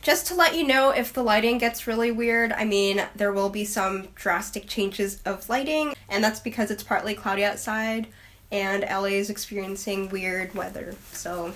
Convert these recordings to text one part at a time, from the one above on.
Just to let you know, if the lighting gets really weird, I mean, there will be some drastic changes of lighting, and that's because it's partly cloudy outside, and LA is experiencing weird weather, so.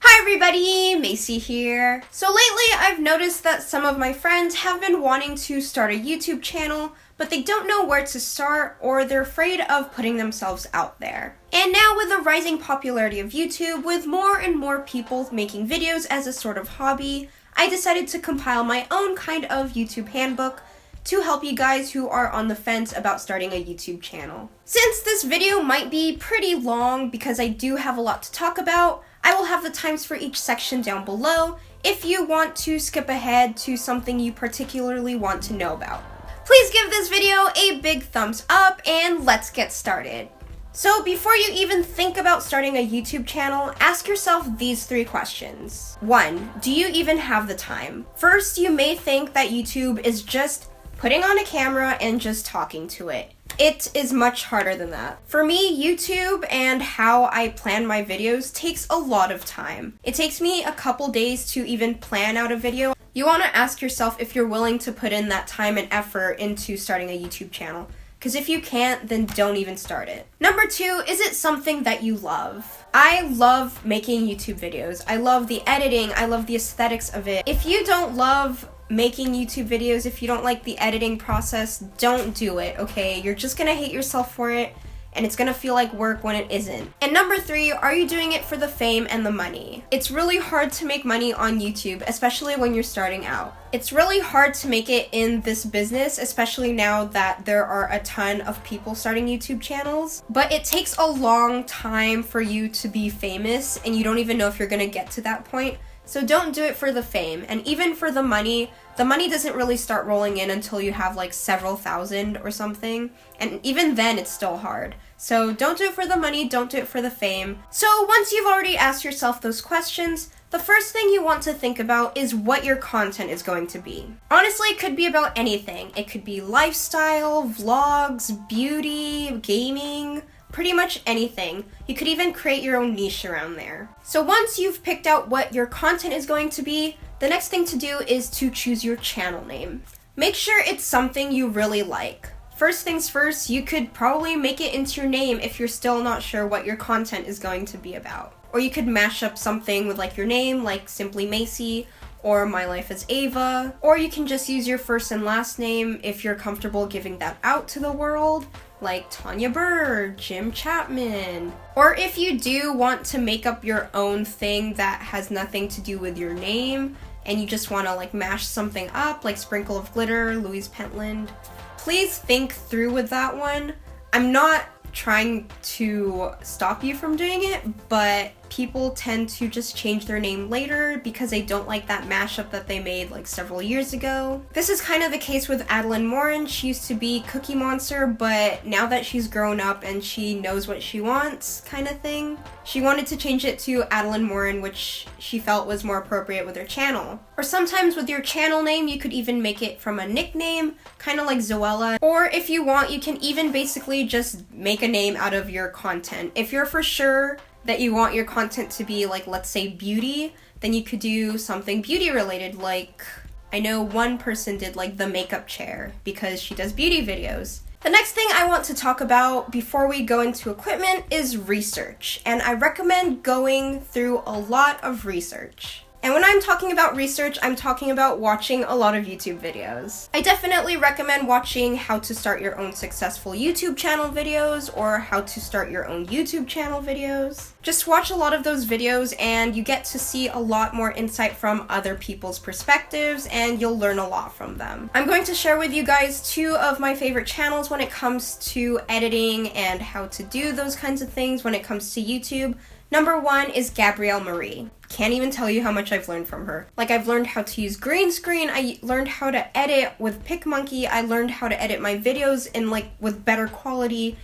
Hi everybody, Maci here. So lately I've noticed that some of my friends have been wanting to start a YouTube channel, but they don't know where to start, or they're afraid of putting themselves out there. And now with the rising popularity of YouTube, with more and more people making videos as a sort of hobby, I decided to compile my own kind of YouTube handbook to help you guys who are on the fence about starting a YouTube channel. Since this video might be pretty long because I do have a lot to talk about, I will have the times for each section down below if you want to skip ahead to something you particularly want to know about. Please give this video a big thumbs up and let's get started. So before you even think about starting a YouTube channel, ask yourself these 3 questions. 1, do you even have the time? First, you may think that YouTube is just putting on a camera and just talking to it. It is much harder than that. For me, YouTube and how I plan my videos takes a lot of time. It takes me a couple days to even plan out a video. You want to ask yourself if you're willing to put in that time and effort into starting a YouTube channel. Because if you can't, then don't even start it. Number 2, is it something that you love? I love making YouTube videos. I love the editing. I love the aesthetics of it. If you don't love making YouTube videos, if you don't like the editing process, don't do it, okay? You're just gonna hate yourself for it, and it's gonna feel like work when it isn't. And number 3, are you doing it for the fame and the money? It's really hard to make money on YouTube, especially when you're starting out. It's really hard to make it in this business, especially now that there are a ton of people starting YouTube channels. But it takes a long time for you to be famous, and you don't even know if you're gonna get to that point. So don't do it for the fame. And even for the money doesn't really start rolling in until you have like several thousand or something. And even then it's still hard. So don't do it for the money, don't do it for the fame. So once you've already asked yourself those questions, the first thing you want to think about is what your content is going to be. Honestly, it could be about anything. It could be lifestyle, vlogs, beauty, gaming, pretty much anything. You could even create your own niche around there. So once you've picked out what your content is going to be, the next thing to do is to choose your channel name. Make sure it's something you really like. First things first, you could probably make it into your name if you're still not sure what your content is going to be about. Or you could mash up something with like your name, like SimplyMaci, or My Life as Ava. Or you can just use your first and last name if you're comfortable giving that out to the world, like Tanya Burr, Jim Chapman. Or if you do want to make up your own thing that has nothing to do with your name, and you just want to like mash something up, like Sprinkle of Glitter, Louise Pentland, please think through with that one. I'm not trying to stop you from doing it, but people tend to just change their name later because they don't like that mashup that they made like several years ago. This is kind of the case with Adeline Morin. She used to be Cookie Monster, but now that she's grown up and she knows what she wants, kind of thing, she wanted to change it to Adeline Morin, which she felt was more appropriate with her channel. Or sometimes with your channel name, you could even make it from a nickname, kind of like Zoella. Or if you want, you can even basically just make a name out of your content. If you're for sure that you want your content to be like, let's say, beauty, then you could do something beauty related. Like, I know one person did like the makeup chair because she does beauty videos. The next thing I want to talk about before we go into equipment is research, and I recommend going through a lot of research. And when I'm talking about research, I'm talking about watching a lot of YouTube videos. I definitely recommend watching how to start your own successful YouTube channel videos or how to start your own YouTube channel videos. Just watch a lot of those videos and you get to see a lot more insight from other people's perspectives and you'll learn a lot from them. I'm going to share with you guys 2 of my favorite channels when it comes to editing and how to do those kinds of things when it comes to YouTube. Number 1 is Gabrielle Marie. Can't even tell you how much I've learned from her. Like, I've learned how to use green screen, I learned how to edit with PicMonkey, I learned how to edit my videos in with better quality,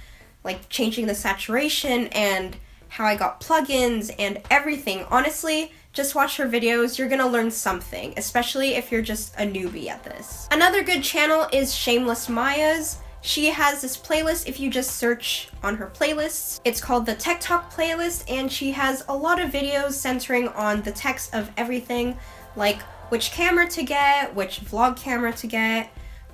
like changing the saturation and how I got plugins and everything. Honestly, just watch her videos, you're gonna learn something, especially if you're just a newbie at this. Another good channel is Shameless Maya's. She has this playlist if you just search on her playlists. It's called the Tech Talk playlist, and she has a lot of videos centering on the techs of everything, like which camera to get, which vlog camera to get,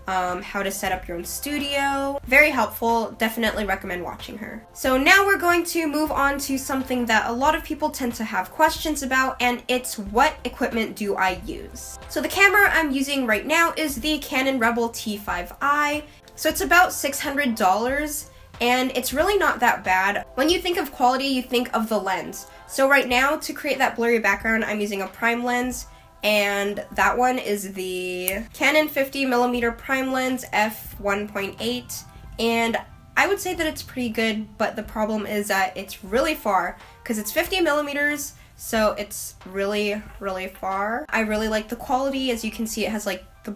how to set up your own studio. Very helpful, definitely recommend watching her. So now we're going to move on to something that a lot of people tend to have questions about, and it's what equipment do I use? So the camera I'm using right now is the Canon Rebel T5i. So it's about $600, and it's really not that bad. When you think of quality, you think of the lens. So right now, to create that blurry background, I'm using a prime lens, and that one is the Canon 50mm prime lens f1.8, and I would say that it's pretty good, but the problem is that it's really far, because it's 50mm, so it's really, really far. I really like the quality. As you can see, it has like the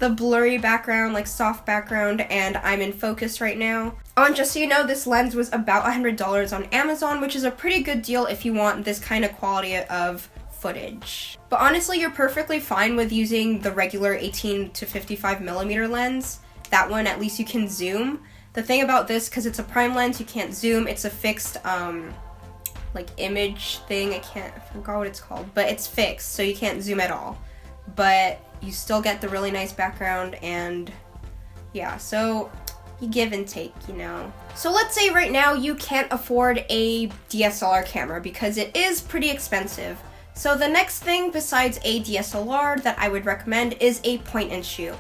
blurry background, like soft background, and I'm in focus right now. Oh, and just so you know, this lens was about $100 on Amazon, which is a pretty good deal if you want this kind of quality of footage. But honestly, you're perfectly fine with using the regular 18 to 55mm lens. That one, at least you can zoom. The thing about this, because it's a prime lens, you can't zoom. It's a fixed like image thing. I forgot what it's called, but it's fixed, so you can't zoom at all. But you still get the really nice background, and yeah, so you give and take, you know. So let's say right now you can't afford a DSLR camera because it is pretty expensive. So the next thing besides a DSLR that I would recommend is a point and shoot.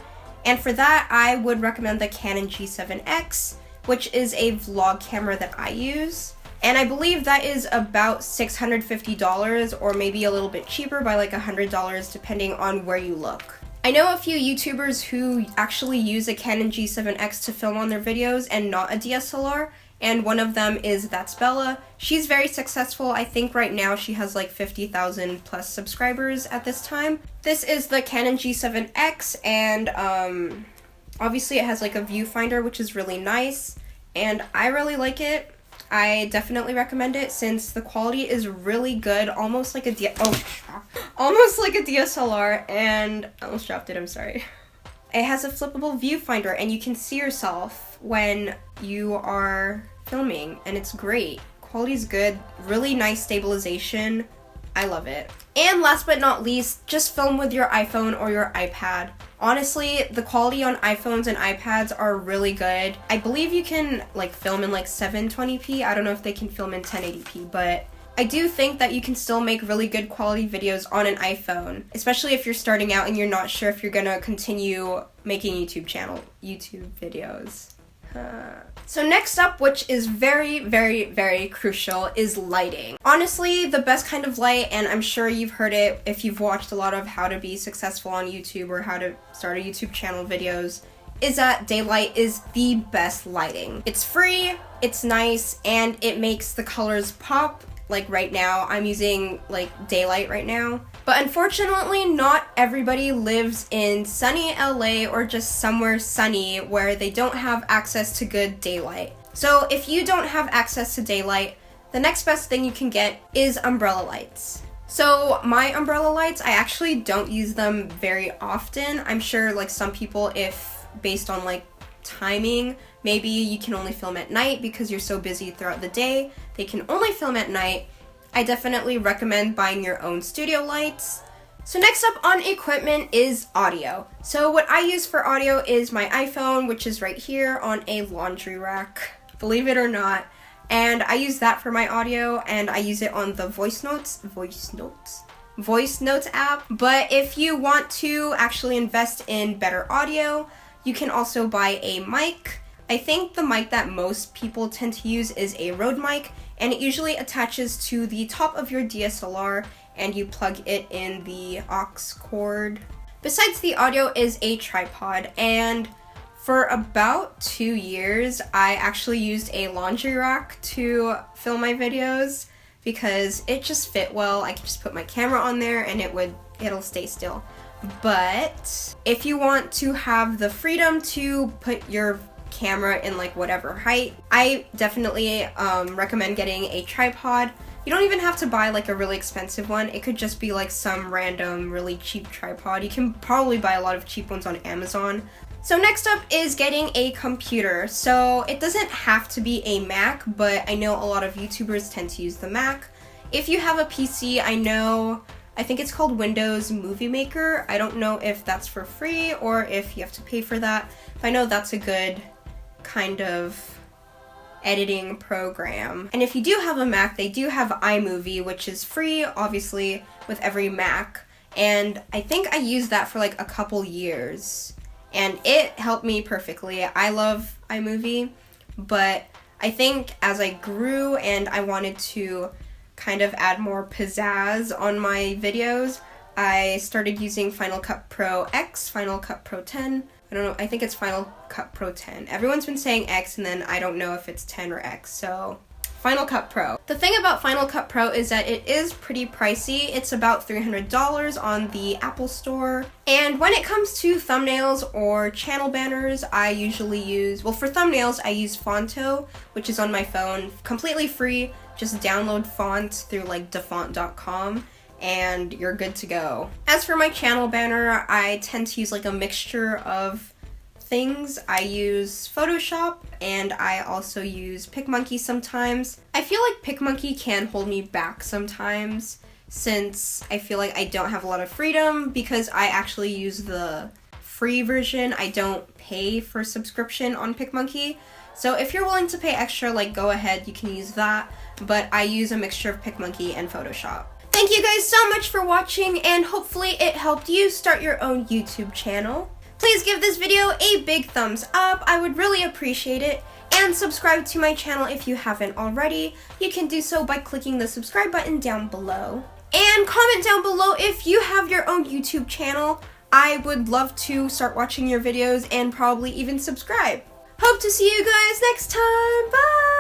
And for that, I would recommend the Canon G7X, which is a vlog camera that I use. And I believe that is about $650, or maybe a little bit cheaper by like $100 depending on where you look. I know a few YouTubers who actually use a Canon G7X to film on their videos and not a DSLR, and one of them is That's Bella. She's very successful. I think right now she has like 50,000 plus subscribers at this time. This is the Canon G7X, and obviously it has like a viewfinder, which is really nice, and I really like it. I definitely recommend it since the quality is really good, almost like a DSLR, and I almost dropped it, I'm sorry. It has a flippable viewfinder, and you can see yourself when you are filming, and it's great. Quality's good, really nice stabilization. I love it. And last but not least, just film with your iPhone or your iPad. Honestly, the quality on iPhones and iPads are really good. I believe you can like film in like 720p. I don't know if they can film in 1080p, but I do think that you can still make really good quality videos on an iPhone, especially if you're starting out and you're not sure if you're gonna continue making YouTube videos. So next up, which is very, very, very crucial, is lighting. Honestly, the best kind of light, and I'm sure you've heard it if you've watched a lot of how to be successful on YouTube or how to start a YouTube channel videos, is that daylight is the best lighting. It's free, it's nice, and it makes the colors pop. Like right now, I'm using like daylight right now. But unfortunately, not everybody lives in sunny LA or just somewhere sunny where they don't have access to good daylight. So if you don't have access to daylight, the next best thing you can get is umbrella lights. So my umbrella lights, I actually don't use them very often. I'm sure like some people, if based on like timing, maybe you can only film at night because you're so busy throughout the day, they can only film at night. I definitely recommend buying your own studio lights. So next up on equipment is audio. So what I use for audio is my iPhone, which is right here on a laundry rack, believe it or not. And I use that for my audio, and I use it on the voice notes app. But if you want to actually invest in better audio, you can also buy a mic. I think the mic that most people tend to use is a Rode mic, and it usually attaches to the top of your DSLR and you plug it in the aux cord. Besides the audio is a tripod, and for about 2 years I actually used a laundry rack to film my videos because it just fit well. I can just put my camera on there and it'll stay still. But if you want to have the freedom to put your camera in like whatever height, I definitely recommend getting a tripod. You don't even have to buy like a really expensive one. It could just be like some random really cheap tripod. You can probably buy a lot of cheap ones on Amazon. So next up is getting a computer. So it doesn't have to be a Mac, but I know a lot of YouTubers tend to use the Mac. If you have a PC, I think it's called Windows Movie Maker. I don't know if that's for free or if you have to pay for that. But I know that's a good kind of editing program. And if you do have a Mac, they do have iMovie, which is free, obviously, with every Mac. And I think I used that for like a couple years. And it helped me perfectly. I love iMovie, but I think as I grew and I wanted to kind of add more pizzazz on my videos, I started using Final Cut Pro X, Final Cut Pro 10. I don't know, I think it's Final Cut Pro 10. Everyone's been saying X and then I don't know if it's 10 or X, so Final Cut Pro. The thing about Final Cut Pro is that it is pretty pricey. It's about $300 on the Apple Store. And when it comes to thumbnails or channel banners, I usually use, well, for thumbnails, I use Fonto, which is on my phone, completely free. Just download fonts through like dafont.com and you're good to go. As for my channel banner, I tend to use like a mixture of things. I use Photoshop and I also use PicMonkey sometimes. I feel like PicMonkey can hold me back sometimes since I feel like I don't have a lot of freedom because I actually use the free version. I don't pay for subscription on PicMonkey. So if you're willing to pay extra, like go ahead, you can use that. But I use a mixture of PicMonkey and Photoshop. Thank you guys so much for watching and hopefully it helped you start your own YouTube channel. Please give this video a big thumbs up, I would really appreciate it, and subscribe to my channel if you haven't already. You can do so by clicking the subscribe button down below. And comment down below if you have your own YouTube channel. I would love to start watching your videos and probably even subscribe. Hope to see you guys next time, bye!